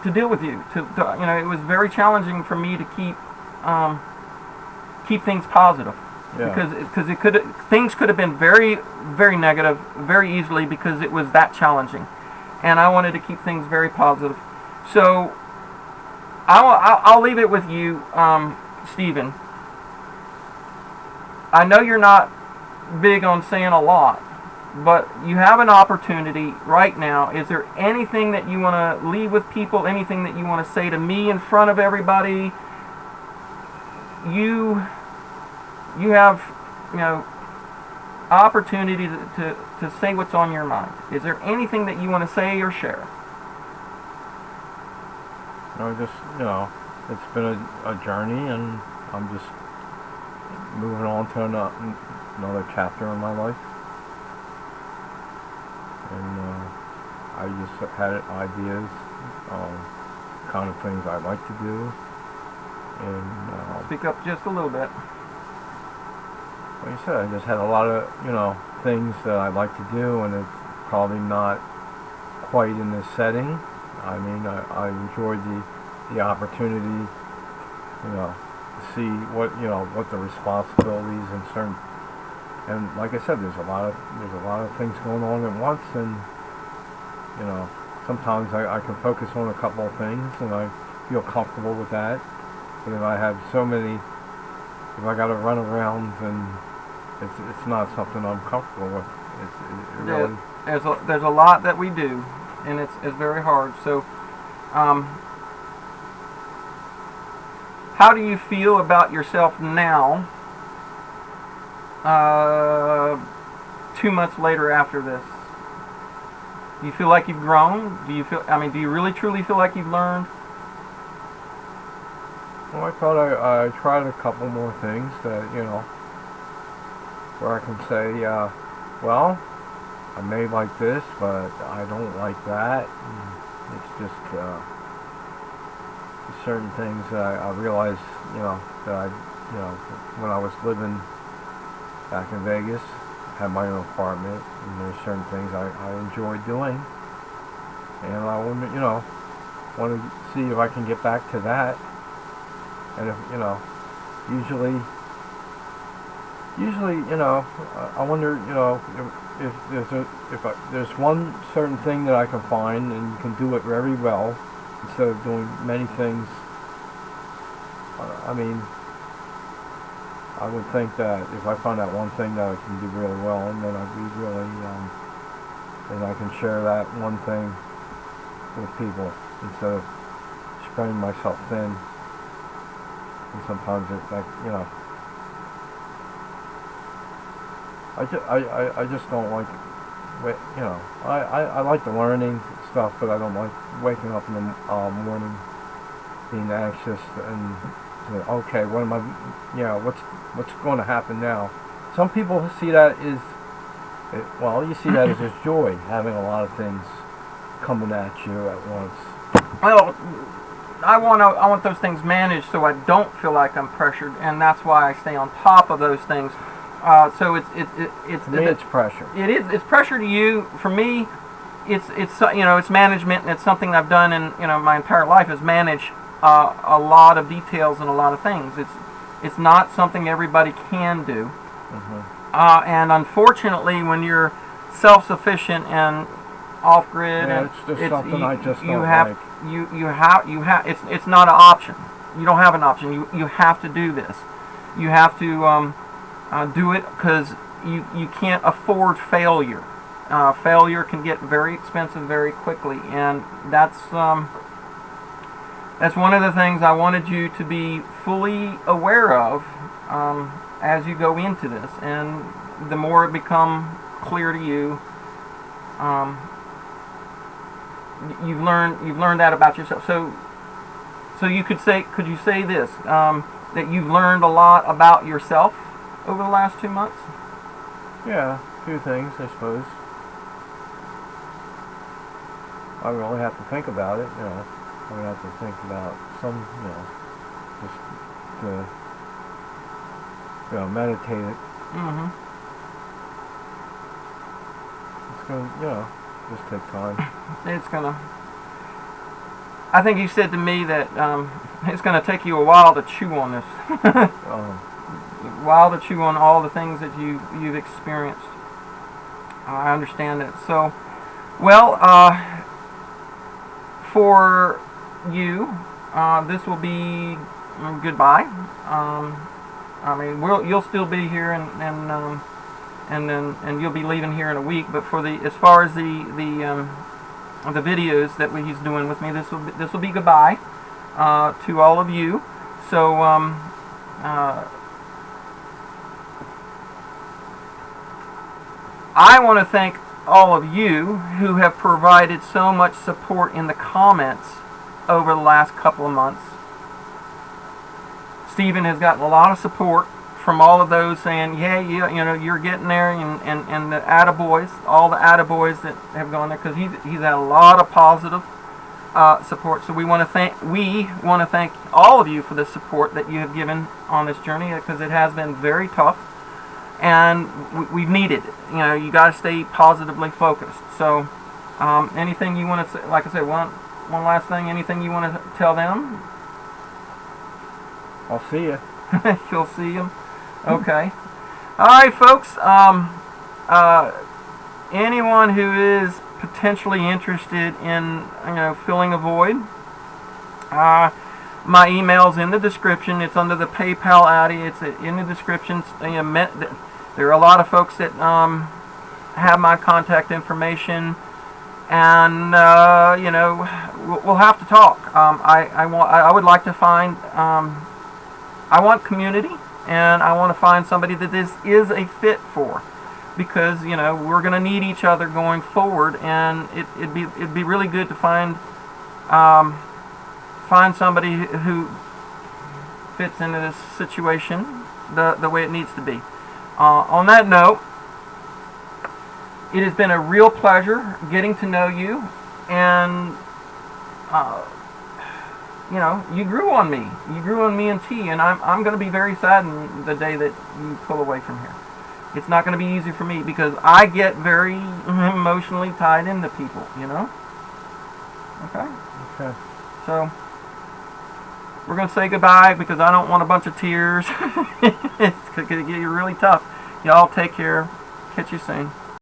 to deal with you. It was very challenging for me to keep things positive. Yeah. Because things could have been very, very negative very easily because it was that challenging, and I wanted to keep things very positive. So I'll leave it with you, Stephen. I know you're not big on saying a lot, but you have an opportunity right now. Is there anything that you want to leave with people? Anything that you want to say to me in front of everybody? You have, opportunity to say what's on your mind. Is there anything that you want to say or share? Just, it's been a journey, and I'm just moving on to another chapter in my life. And I just had ideas of kind of things I'd like to do. And speak up just a little bit. Like I said, I just had a lot of, things that I'd like to do, and it's probably not quite in this setting. I mean, I enjoyed the opportunity, to see what the responsibilities and certain, and like I said, there's a lot of things going on at once, and sometimes I can focus on a couple of things, and I feel comfortable with that. But if I have if I got to run around, then it's not something I'm comfortable with. It really, there's a lot that we do, and it's very hard. So, how do you feel about yourself now, 2 months later after this? Do you feel like you've grown? Do you really truly feel like you've learned? Well, I thought I tried a couple more things that, where I can say, well, I may like this, but I don't like that. And it's just certain things that I realized, that when I was living back in Vegas, I had my own apartment, and there's certain things I enjoy doing, and I want to see if I can get back to that. And if, usually, I wonder, if there's one certain thing that I can find and you can do it very well instead of doing many things. I mean, I would think that if I find that one thing that I can do really well, and then I'd be really, then I can share that one thing with people instead of spreading myself thin. And sometimes it's like, I just don't like, I like the learning stuff, but I don't like waking up in the morning being anxious and okay, what am I, what's going to happen now? Some people see that as, you see that as a joy, having a lot of things coming at you at once. Well, I want those things managed so I don't feel like I'm pressured, and that's why I stay on top of those things. So it's to me, it's pressure. It's pressure to you. For me, it's management, and it's something I've done in my entire life is manage a lot of details and a lot of things. It's not something everybody can do. Mm-hmm. And unfortunately, when you're self-sufficient and off-grid, it's just something I just don't like. You have. It's not an option. You don't have an option. You have to do this. You have to do it because you can't afford failure. Failure can get very expensive very quickly, and that's one of the things I wanted you to be fully aware of as you go into this. And the more it becomes clear to you, you've learned that about yourself. So could you say this, that you've learned a lot about yourself over the last 2 months? Yeah, a few things, I suppose. I really have to think about it, you know. I would have to think about some, you know, just to, you know, meditate it. Mm-hmm. It's going to, you know, just take time. It's going to... I think you said to me that it's going to take you a while to chew on this. A while to chew on all the things that you've experienced. I understand it. So, well, for you, this will be goodbye. I mean, you'll still be here, and you'll be leaving here in a week. But for as far as the videos that he's doing with me, this will be goodbye to all of you. So I want to thank all of you who have provided so much support in the comments over the last couple of months. Stephen has gotten a lot of support from all of those saying, yeah, you know, you're getting there, and the attaboys, all the attaboys that have gone there, because he's had a lot of positive support. So we want to thank all of you for the support that you have given on this journey, because it has been very tough, and we've needed it. You know, you got to stay positively focused. So anything you want to say, like I said, one last thing, anything you want to tell them? I'll see you. You'll see them. Okay. All right, folks. Anyone who is potentially interested in, you know, filling a void, my email's in the description. It's under the PayPal addy. It's in the description. You know, there are a lot of folks that have my contact information, and you know, we'll have to talk. I would like to find. I want community, and I want to find somebody that this is a fit for, because, you know, we're going to need each other going forward, and it'd be really good to find somebody who fits into this situation the way it needs to be. On that note, it has been a real pleasure getting to know you, and you know, you grew on me. You grew on me and T, and I'm going to be very saddened the day that you pull away from here. It's not going to be easy for me, because I get very emotionally tied into people, you know? Okay? Okay. So, we're going to say goodbye, because I don't want a bunch of tears. It's going to get really tough. Y'all take care. Catch you soon.